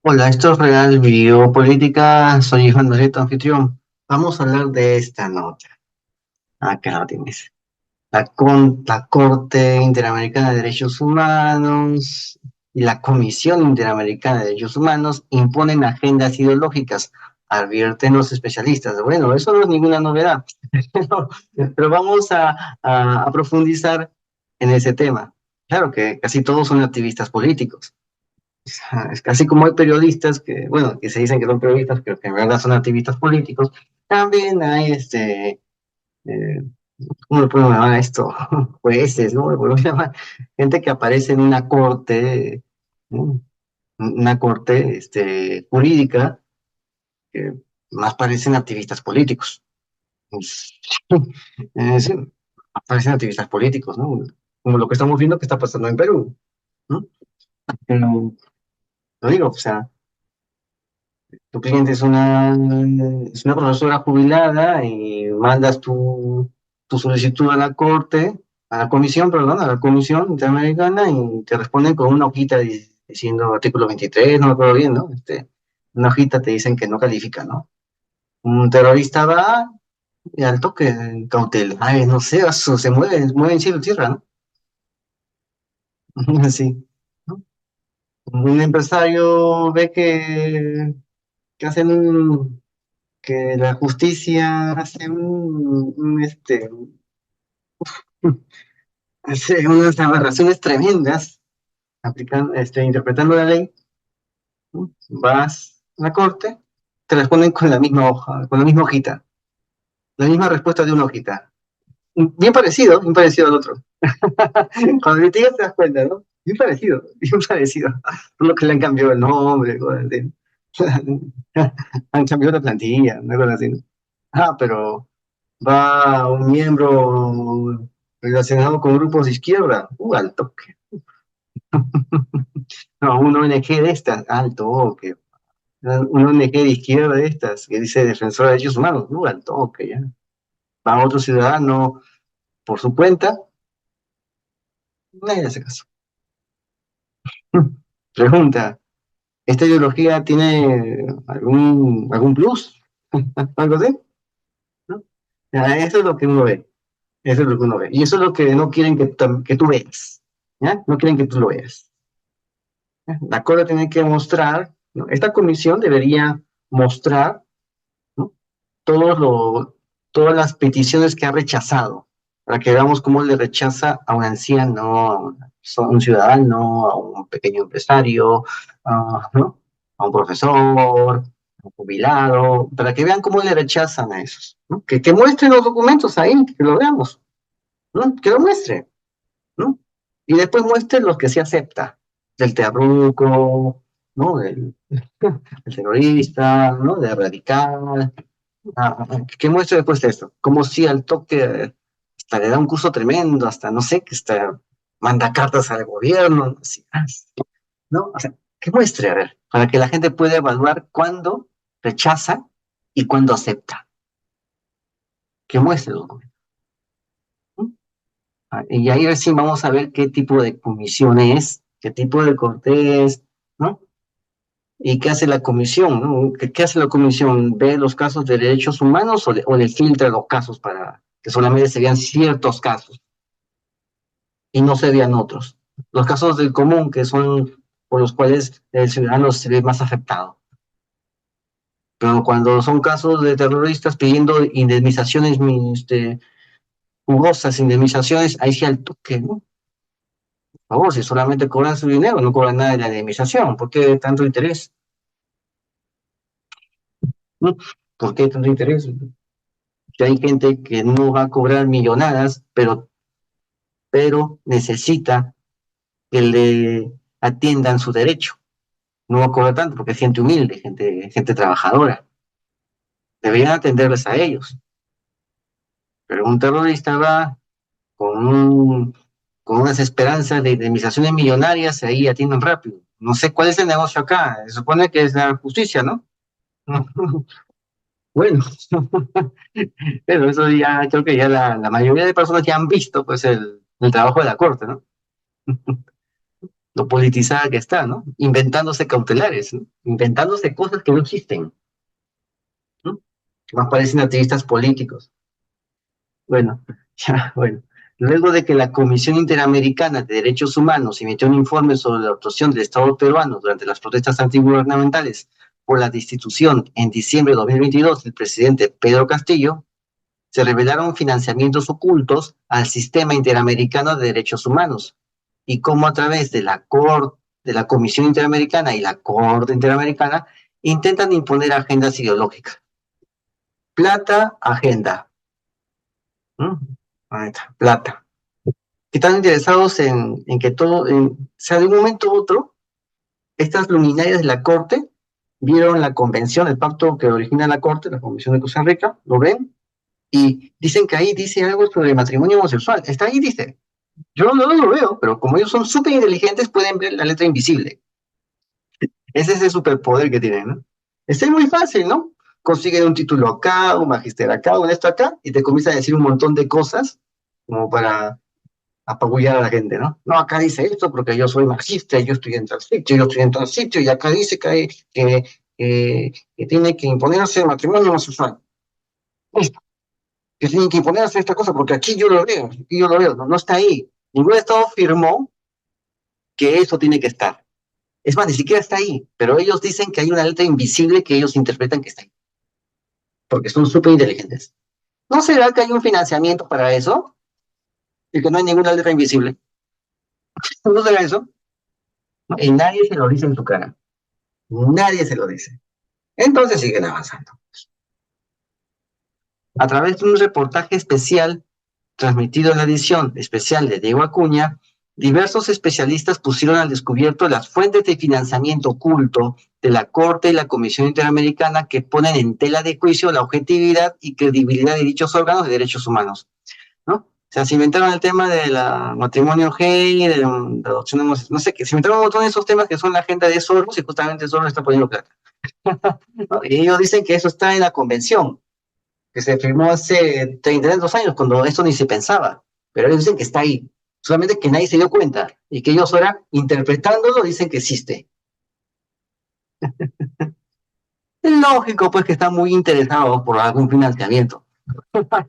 Hola, esto es Real Biopolítica. Soy Iván Loreto, anfitrión. Vamos a hablar de esta nota. Acá lo tienes. La Corte Interamericana de Derechos Humanos y la Comisión Interamericana de Derechos Humanos imponen agendas ideológicas, advierten los especialistas. Bueno, eso no es ninguna novedad, pero, pero vamos a profundizar en ese tema. Claro que casi todos son activistas políticos. Es casi como hay periodistas que, bueno, que se dicen que son periodistas, pero que en verdad son activistas políticos. También hay, eh, ¿cómo le podemos llamar a esto? Jueces, ¿no? Le podemos llamar gente que aparece en una corte, ¿no? Una corte, jurídica, que más parecen activistas políticos. Sí, parecen activistas políticos, ¿no? Como lo que estamos viendo que está pasando en Perú, ¿no? Pero, lo digo, o sea, tu cliente es una profesora jubilada y mandas tu solicitud a la corte, a la comisión, perdón, a la comisión interamericana y te responden con una hojita diciendo artículo 23, no me acuerdo bien, ¿no? Una hojita te dicen que no califica, ¿no? Un terrorista va y al toque cautelar, ay, no sé, se mueve en cielo y tierra, ¿no? Así, ¿no? Un empresario ve que hacen que la justicia hace hace unas aberraciones tremendas aplicando, interpretando la ley, ¿no? Vas a la corte, te responden con la misma hoja, con la misma hojita, la misma respuesta de una hojita. Bien parecido al otro. Cuando investigas te das cuenta, ¿no? Bien parecido. Solo que le han cambiado el nombre, cosas así. Han cambiado la plantilla, una cosa así, ¿no? Pero va un miembro relacionado con grupos de izquierda, al toque. No, un ONG de estas, al toque. Un ONG de izquierda de estas, que dice defensor de derechos humanos, al toque, ya. Va otro ciudadano por su cuenta, nadie le hace caso. Pregunta, ¿esta ideología tiene algún plus? ¿Algo así? ¿No? Eso es lo que uno ve. Eso es lo que uno ve. Y eso es lo que no quieren que tú veas. ¿Ya? No quieren que tú lo veas. La Corte tiene que mostrar, ¿no? Esta comisión debería mostrar, ¿no? Todos todas las peticiones que ha rechazado, para que veamos cómo le rechaza a un anciano, un ciudadano, a un pequeño empresario, ¿no? A un profesor, a un jubilado, para que vean cómo le rechazan a esos, ¿no? Que muestren los documentos ahí, que lo veamos, ¿no? Que lo muestre, ¿no? Y después muestre los que se acepta, del terruco, ¿no? El terrorista, ¿no? Del radical, que muestre después de esto, como si al toque hasta le da un curso tremendo, hasta no sé, que hasta manda cartas al gobierno, así, ¿no? O sea, que muestre, a ver, para que la gente pueda evaluar cuándo rechaza y cuándo acepta, que muestre el documento, ¿no? Y ahí recién vamos a ver qué tipo de comisión es, qué tipo de corte es, ¿no? ¿Y qué hace la comisión, no? ¿Qué hace la comisión? ¿Ve los casos de derechos humanos o le filtra los casos para que solamente se vean ciertos casos y no se vean otros? Los casos del común, que son por los cuales el ciudadano se ve más afectado. Pero cuando son casos de terroristas pidiendo indemnizaciones jugosas, indemnizaciones, ahí sí al toque, ¿no? Por favor, si solamente cobran su dinero, no cobran nada de la indemnización, ¿por qué tanto interés? ¿No? ¿Por qué tanto interés? Que hay gente que no va a cobrar millonadas, pero necesita que le atiendan su derecho. No va a cobrar tanto porque es gente humilde, gente trabajadora. Deberían atenderles a ellos. Pero un terrorista va con, con unas esperanzas de indemnizaciones millonarias y ahí atienden rápido. No sé cuál es el negocio acá. Se supone que es la justicia, ¿no? Bueno, pero eso ya creo que ya la mayoría de personas ya han visto pues el trabajo de la corte, ¿no? lo politizada que está, ¿no? Inventándose cautelares, ¿no? Inventándose cosas que no existen, ¿no? Que más parecen activistas políticos. Bueno, ya, bueno. Luego de que la Comisión Interamericana de Derechos Humanos emitió un informe sobre la actuación del Estado peruano durante las protestas antigubernamentales por la destitución en diciembre de 2022 del presidente Pedro Castillo, se revelaron financiamientos ocultos al sistema interamericano de derechos humanos y cómo a través de de la Comisión Interamericana y la Corte Interamericana intentan imponer agendas ideológicas. Plata, agenda. ¿Mm? Ahí está, plata. Que están interesados en que todo, o sea, de un momento a otro, estas luminarias de la Corte vieron la convención, el pacto que origina la Corte, la Convención de Costa Rica, lo ven y dicen que ahí dice algo sobre matrimonio homosexual. Está ahí, dice. Yo no lo veo, pero como ellos son súper inteligentes, pueden ver la letra invisible. Ese es el superpoder que tienen, ¿no? Es muy fácil, ¿no? Consiguen un título acá, un magister acá, un esto acá, y te comienzan a decir un montón de cosas como para apabullar a la gente, ¿no? No, acá dice esto porque yo soy marxista, yo estoy en tal sitio, yo estoy en tal sitio, y acá dice que tiene que imponerse el matrimonio homosexual. Esto, que tienen que imponerse esta cosa porque aquí yo lo veo, aquí yo lo veo, no, no está ahí. Ningún Estado firmó que eso tiene que estar. Es más, ni siquiera está ahí, pero ellos dicen que hay una letra invisible que ellos interpretan que está ahí, porque son súper inteligentes. ¿No será que hay un financiamiento para eso? Y que no hay ninguna letra invisible. ¿No será eso? Y nadie se lo dice en su cara. Nadie se lo dice. Entonces siguen avanzando. A través de un reportaje especial transmitido en la edición especial de Diego Acuña, diversos especialistas pusieron al descubierto las fuentes de financiamiento oculto de la Corte y la Comisión Interamericana que ponen en tela de juicio la objetividad y credibilidad de dichos órganos de derechos humanos, ¿no? O sea, se inventaron el tema del matrimonio gay, de la adopción de no sé qué, se inventaron un montón de esos temas que son la agenda de Soros y justamente Soros está poniendo plata, ¿no? Y ellos dicen que eso está en la convención, que se firmó hace 32 años, cuando eso ni se pensaba, pero ellos dicen que está ahí, solamente que nadie se dio cuenta, y que ellos ahora, interpretándolo, dicen que existe. Es lógico, pues, que están muy interesados por algún financiamiento.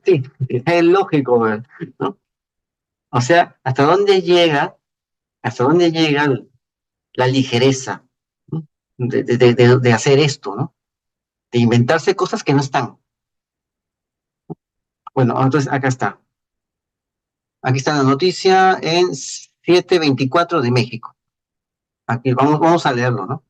Sí, es lógico, ¿no? O sea, hasta dónde llega la ligereza, ¿no? De hacer esto, ¿no? De inventarse cosas que no están. Bueno, entonces acá está. Aquí está la noticia en 724 de México. Aquí vamos a leerlo, ¿no?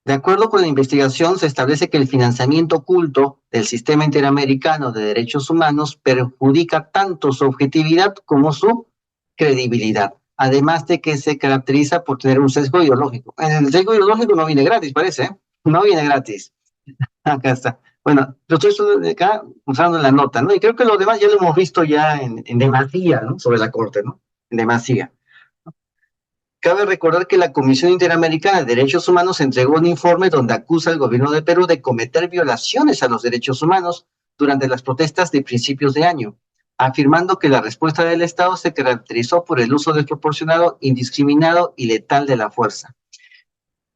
De acuerdo con la investigación, se establece que el financiamiento oculto del sistema interamericano de derechos humanos perjudica tanto su objetividad como su credibilidad, además de que se caracteriza por tener un sesgo ideológico. El sesgo ideológico no viene gratis, parece, ¿eh? No viene gratis. Acá está. Bueno, yo estoy acá usando la nota, ¿no? Y creo que lo demás ya lo hemos visto ya en demasía, ¿no? Sobre la Corte, ¿no? En demasía. Cabe recordar que la Comisión Interamericana de Derechos Humanos entregó un informe donde acusa al gobierno de Perú de cometer violaciones a los derechos humanos durante las protestas de principios de año, afirmando que la respuesta del Estado se caracterizó por el uso desproporcionado, indiscriminado y letal de la fuerza.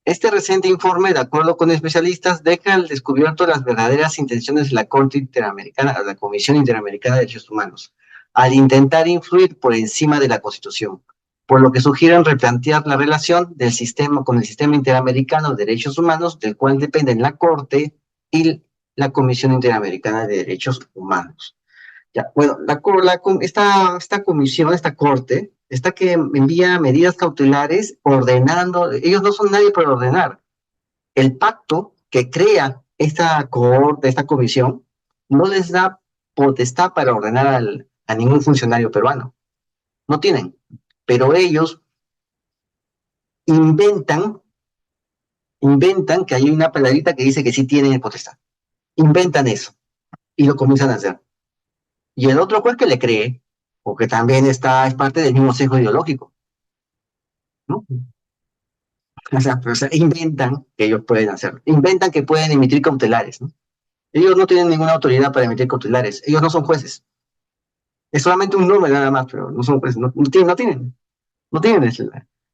Este reciente informe, de acuerdo con especialistas, deja al descubierto las verdaderas intenciones de la Corte Interamericana, la Comisión Interamericana de Derechos Humanos, al intentar influir por encima de la Constitución, por lo que sugieren replantear la relación del sistema con el sistema interamericano de derechos humanos, del cual dependen la Corte y la Comisión Interamericana de Derechos Humanos. Ya, bueno, esta comisión, esta corte, esta que envía medidas cautelares ordenando, ellos no son nadie para ordenar. El pacto que crea esta corte, esta comisión, no les da potestad para ordenar a ningún funcionario peruano. No tienen. Pero ellos inventan, inventan que hay una peladita que dice que sí tienen potestad. Inventan eso y lo comienzan a hacer. Y el otro juez que le cree, porque también es parte del mismo sesgo ideológico, ¿no? O sea, inventan que ellos pueden hacer, inventan que pueden emitir cautelares, ¿no? Ellos no tienen ninguna autoridad para emitir cautelares, ellos no son jueces, es solamente un nombre nada más, pero no son jueces, no tienen. No tienes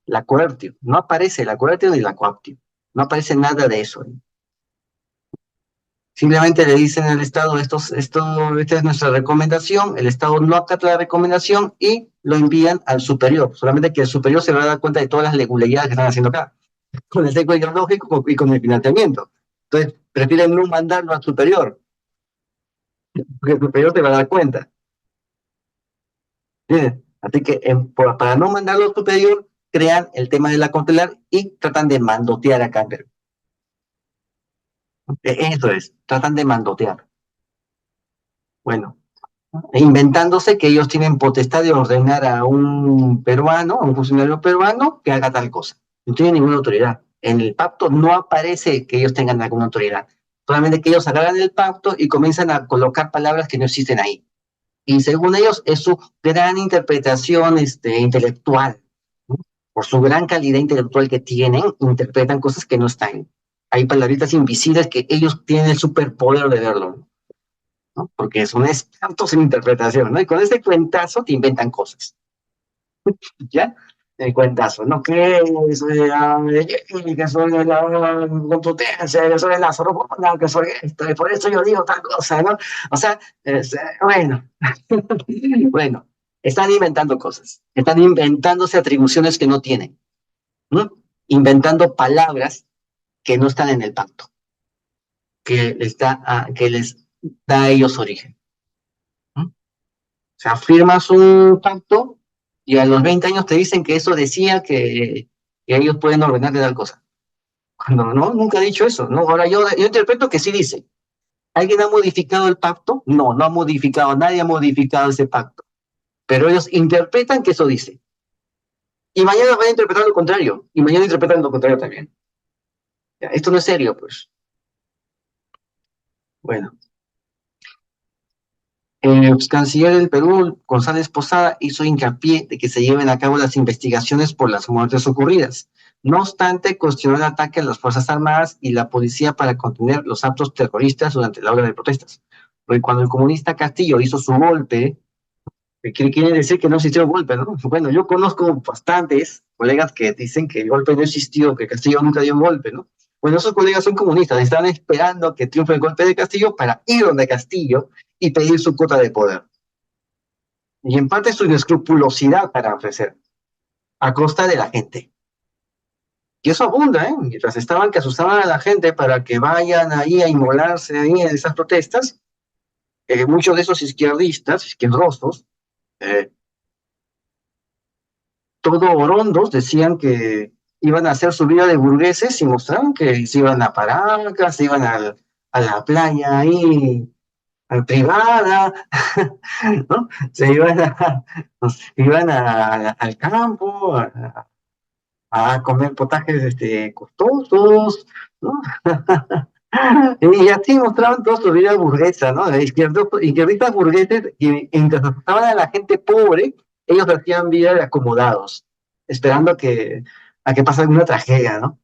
la coerción, no aparece la coerción ni la coacción, no aparece nada de eso. Simplemente le dicen al Estado, esta es nuestra recomendación, el Estado no acata la recomendación y lo envían al superior, solamente que el superior se va a dar cuenta de todas las irregularidades que están haciendo acá, con el seco ideológico y con el financiamiento. Entonces, prefieren no mandarlo al superior, porque el superior se va a dar cuenta. ¿Entiendes? Así que para no mandarlo al superior, crean el tema de la cautelar y tratan de mandotear acá en Perú. Eso es, tratan de mandotear. Bueno, inventándose que ellos tienen potestad de ordenar a un peruano, a un funcionario peruano, que haga tal cosa. No tienen ninguna autoridad. En el pacto no aparece que ellos tengan alguna autoridad. Solamente que ellos agarran el pacto y comienzan a colocar palabras que no existen ahí. Y según ellos es su gran interpretación intelectual. ¿No? Por su gran calidad intelectual que tienen, interpretan cosas que no están. Hay palabritas invisibles que ellos tienen el superpoder de verlo. ¿No? Porque son expertos en interpretación, ¿no? Y con ese cuentazo te inventan cosas, ¿ya? El cuentazo, ¿no? Que que soy de la competencia, que soy de la sorbona, que soy esto, y por eso yo digo tal cosa, ¿no? O sea, bueno, bueno, están inventando cosas, están inventándose atribuciones que no tienen, ¿no? Inventando palabras que no están en el pacto, que les da a ellos origen. ¿No? O sea, firmas un pacto y a los 20 años te dicen que eso decía que ellos pueden ordenar de tal cosa. Cuando no, nunca ha dicho eso, ¿no? Ahora yo interpreto que sí dice. ¿Alguien ha modificado el pacto? No, no ha modificado, nadie ha modificado ese pacto. Pero ellos interpretan que eso dice. Y mañana van a interpretar lo contrario. Y mañana interpretan lo contrario también. Ya, esto no es serio, pues. Bueno, el ex canciller del Perú, González Posada, hizo hincapié de que se lleven a cabo las investigaciones por las muertes ocurridas. No obstante, cuestionó el ataque a las Fuerzas Armadas y la policía para contener los actos terroristas durante la ola de protestas. Porque cuando el comunista Castillo hizo su golpe, quiere decir que no existió el golpe, ¿no? Bueno, yo conozco bastantes colegas que dicen que el golpe no existió, que Castillo nunca dio un golpe, ¿no? Bueno, esos colegas son comunistas, están esperando que triunfe el golpe de Castillo para ir donde Castillo y pedir su cuota de poder. Y en parte su inescrupulosidad para ofrecer, a costa de la gente. Y eso abunda, ¿eh? Mientras estaban que asustaban a la gente para que vayan ahí a inmolarse ahí en esas protestas, muchos de esos izquierdistas, izquierdosos, eh, todo orondos, decían que iban a hacer su vida de burgueses y mostraron que se iban a Paracas, se iban a la playa ahí privada, ¿no? Al campo a comer potajes costosos, ¿no? Y así mostraban toda su vida burguesa, ¿no? Izquierdistas burgueses que mientras asustaban a la gente pobre, ellos hacían vida de acomodados, esperando a que pase alguna tragedia, ¿no?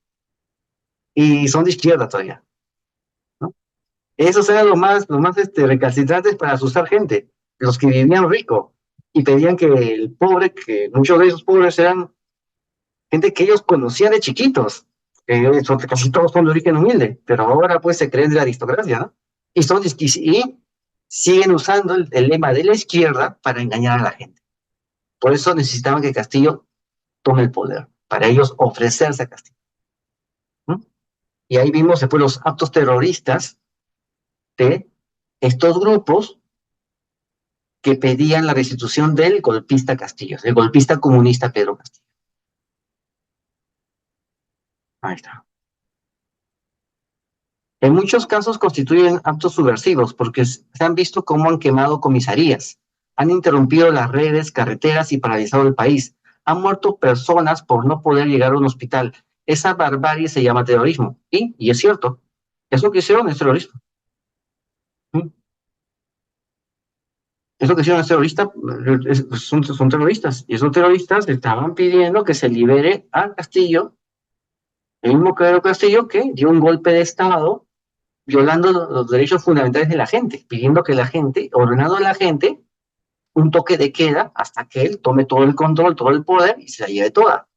Y son de izquierda todavía, ¿no? Esos eran los más recalcitrantes para asustar gente, los que vivían rico y pedían que el pobre, que muchos de esos pobres eran gente que ellos conocían de chiquitos, casi todos son de origen humilde, pero ahora pues se creen de la aristocracia, ¿no? Y siguen usando el lema de la izquierda para engañar a la gente. Por eso necesitaban que Castillo tome el poder, para ellos ofrecerse a Castillo. ¿No? Y ahí vimos después los actos terroristas de estos grupos que pedían la restitución del golpista Castillo, del golpista comunista Pedro Castillo. Ahí está. En muchos casos constituyen actos subversivos porque se han visto cómo han quemado comisarías, han interrumpido las redes, carreteras y paralizado el país. Han muerto personas por no poder llegar a un hospital. Esa barbarie se llama terrorismo. Y es cierto, eso que hicieron es terrorismo. ¿Mm? Eso que hicieron es terrorista, son terroristas. Y esos terroristas estaban pidiendo que se libere a Castillo, el mismo Pedro Castillo que dio un golpe de Estado violando los derechos fundamentales de la gente, pidiendo que la gente, ordenando a la gente, un toque de queda hasta que él tome todo el control, todo el poder y se la lleve toda.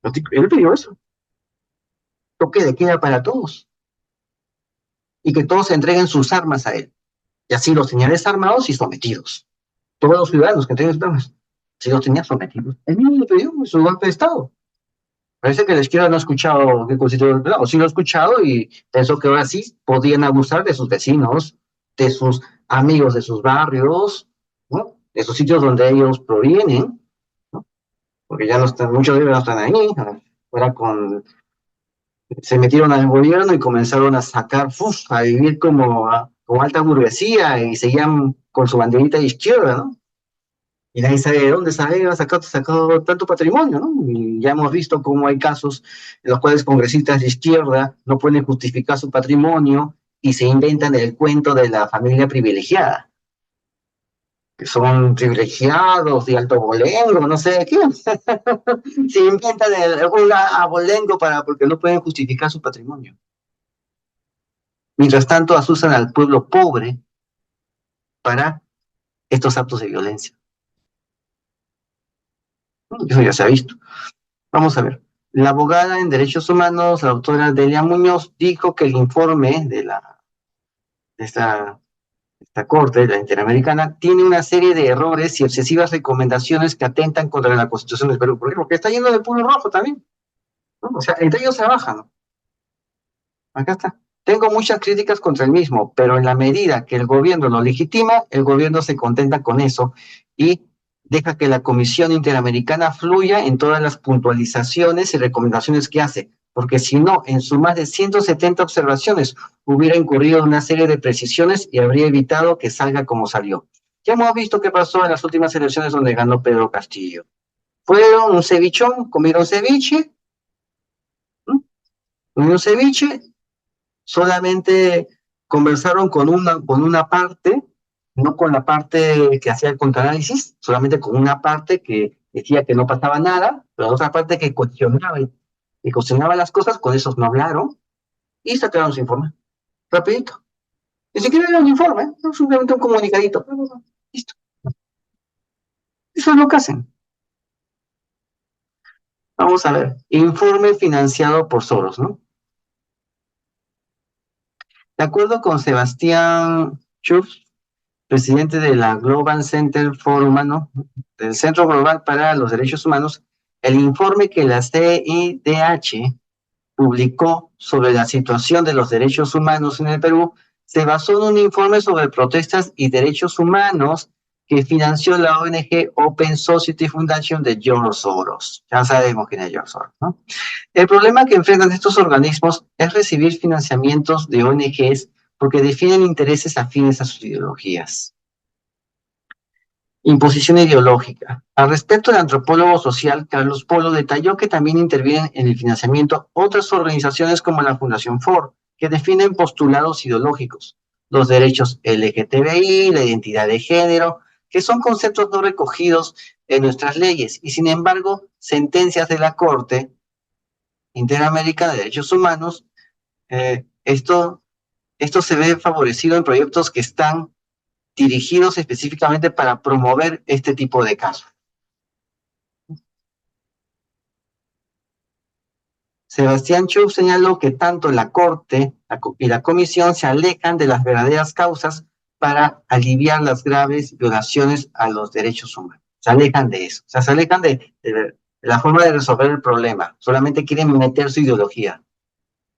Él pidió eso, toque de queda para todos, y que todos se entreguen sus armas a él, y así los tenía desarmados y sometidos. Todos los ciudadanos que tenían armas, sí los tenía sometidos. Él mismo lo pidió en su golpe de Estado. Parece que la izquierda no ha escuchado qué constituyó el Estado, sí lo ha escuchado y pensó que ahora sí podían abusar de sus vecinos, de sus amigos de sus barrios, ¿no? De sus sitios donde ellos provienen, ¿no? Porque ya no están, muchos de ellos no están ahí, ¿no? Ahora se metieron al gobierno y comenzaron a sacar, a vivir como alta burguesía y seguían con su banderita de izquierda, ¿no? Y nadie sabe de dónde ha sacado tanto patrimonio, ¿no? Y ya hemos visto cómo hay casos en los cuales congresistas de izquierda no pueden justificar su patrimonio y se inventan el cuento de la familia privilegiada, que son privilegiados de alto abolengo, no sé qué. Se inventan un abolengo porque no pueden justificar su patrimonio. Mientras tanto, asusan al pueblo pobre para estos actos de violencia. Eso ya se ha visto. Vamos a ver. La abogada en derechos humanos, la doctora Delia Muñoz, dijo que el informe de esta corte, la interamericana, tiene una serie de errores y excesivas recomendaciones que atentan contra la Constitución del Perú. ¿Por qué? Porque está lleno de puro rojo también, ¿no? O sea, entre ellos se bajan, ¿no? Acá está. Tengo muchas críticas contra el mismo, pero en la medida que el gobierno lo legitima, el gobierno se contenta con eso y deja que la Comisión Interamericana fluya en todas las puntualizaciones y recomendaciones que hace, porque si no, en sus más de 170 observaciones hubiera incurrido en una serie de precisiones y habría evitado que salga como salió. Ya hemos visto qué pasó en las últimas elecciones donde ganó Pedro Castillo. Fueron un cevichón, comieron ceviche, ¿no? Comieron ceviche, solamente conversaron con una parte, no con la parte que hacía el contraanálisis, solamente con una parte que decía que no pasaba nada, pero la otra parte que cuestionaba las cosas, con esos no hablaron y sacaron su informe, rapidito. Ni siquiera era un informe, ¿no? Simplemente un comunicadito. Listo. Eso es lo que hacen. Vamos a ver. Informe financiado por Soros, ¿no? De acuerdo con Sebastián Schultz, presidente de la Global Center for Humano, del Centro Global para los Derechos Humanos, el informe que la CIDH publicó sobre la situación de los derechos humanos en el Perú se basó en un informe sobre protestas y derechos humanos que financió la ONG Open Society Foundation de George Soros. Ya sabemos quién es George Soros, ¿no? El problema que enfrentan estos organismos es recibir financiamientos de ONGs porque defienden intereses afines a sus ideologías. Imposición ideológica. Al respecto, el antropólogo social Carlos Polo detalló que también intervienen en el financiamiento otras organizaciones como la Fundación Ford, que defienden postulados ideológicos, los derechos LGTBI, la identidad de género, que son conceptos no recogidos en nuestras leyes y, sin embargo, sentencias de la Corte Interamericana de Derechos Humanos, esto se ve favorecido en proyectos que están dirigidos específicamente para promover este tipo de casos. Sebastián Chu señaló que tanto la Corte y la Comisión se alejan de las verdaderas causas para aliviar las graves violaciones a los derechos humanos. Se alejan de eso, o sea, se alejan de la forma de resolver el problema. Solamente quieren meter su ideología.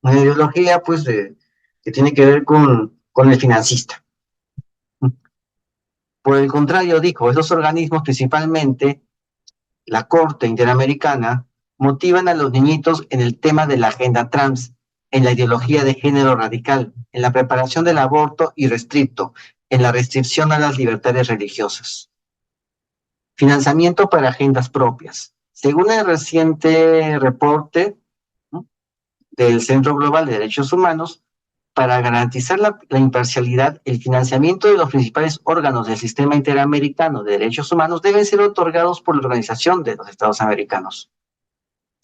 Una ideología, pues, que tiene que ver con el financista. Por el contrario, dijo, esos organismos, principalmente la Corte Interamericana, motivan a los niñitos en el tema de la agenda trans, en la ideología de género radical, en la preparación del aborto irrestricto, en la restricción a las libertades religiosas. Financiamiento para agendas propias. Según el reciente reporte, ¿no?, del Centro Global de Derechos Humanos, para garantizar la imparcialidad, el financiamiento de los principales órganos del Sistema Interamericano de Derechos Humanos deben ser otorgados por la Organización de los Estados Americanos.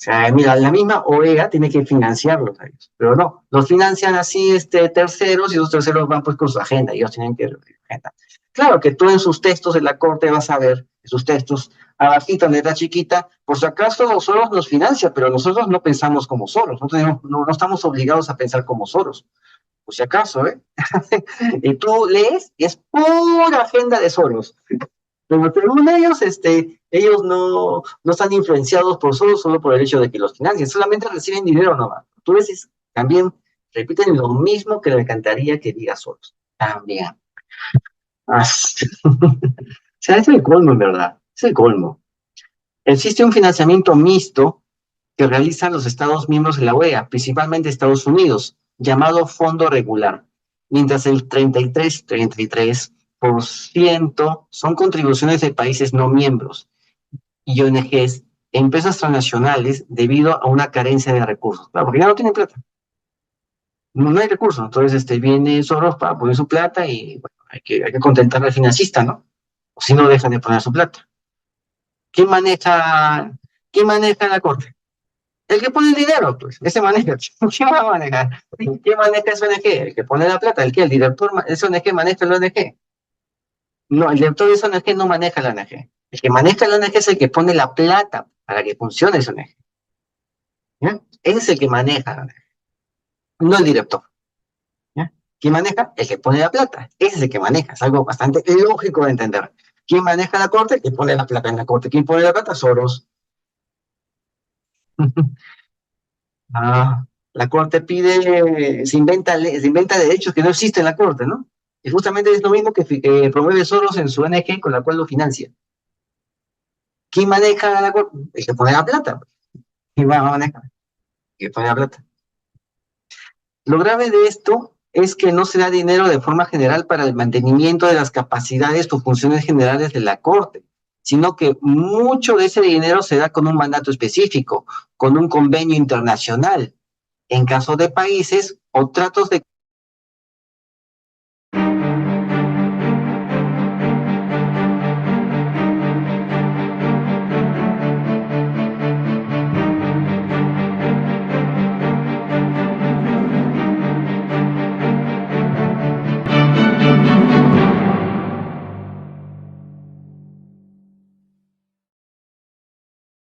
sea, mira, la misma OEA tiene que financiarlos a ellos, pero no, los financian así terceros y los terceros van pues con su agenda, ellos tienen que agenda. Claro que tú en sus textos de la corte vas a ver, en sus textos, abajito, en letra chiquita, por si acaso Soros nos financia, pero nosotros no pensamos como Soros, no estamos obligados a pensar como Soros, por si acaso, ¿eh? Y tú lees y es pura agenda de Soros. Pero según ellos, ellos no están influenciados por solo por el hecho de que los financien, solamente reciben dinero nomás. Tú ves, también repiten lo mismo que le encantaría que diga solos. También. Ah, o sea, es el colmo, en verdad. Es el colmo. Existe un financiamiento mixto que realizan los Estados miembros de la OEA, principalmente Estados Unidos, llamado Fondo Regular, mientras el 33% son contribuciones de países no miembros y ONGs, empresas transnacionales, debido a una carencia de recursos. Claro, porque ya no tienen plata, no hay recursos. Entonces, viene Soros para poner su plata y bueno, hay que contentar al financista, ¿no? O si no, dejan de poner su plata. ¿Quién maneja, quién maneja la corte? El que pone el dinero, pues, ese maneja. ¿Quién va a manejar? ¿Quién maneja esa ONG? El que pone la plata, ¿el qué? El director de esa ONG maneja la ONG. No, el director de esa ONG no maneja la ONG. El que maneja la ONG es el que pone la plata para que funcione esa ONG. ¿Ya? Ese es el que maneja la ONG, no el director. ¿Ya? ¿Quién maneja? El que pone la plata. Ese es el que maneja. Es algo bastante lógico de entender. ¿Quién maneja la corte? El que pone la plata en la corte. ¿Quién pone la plata? Soros. Ah, la corte pide, se inventa derechos que no existen en la corte, ¿no? Y justamente es lo mismo que promueve Soros en su ONG con la cual lo financia. ¿Quién maneja la corte? El que pone la plata. ¿Quién va a manejar? El que pone la plata. Lo grave de esto es que no se da dinero de forma general para el mantenimiento de las capacidades o funciones generales de la Corte, sino que mucho de ese dinero se da con un mandato específico, con un convenio internacional, en caso de países o tratos de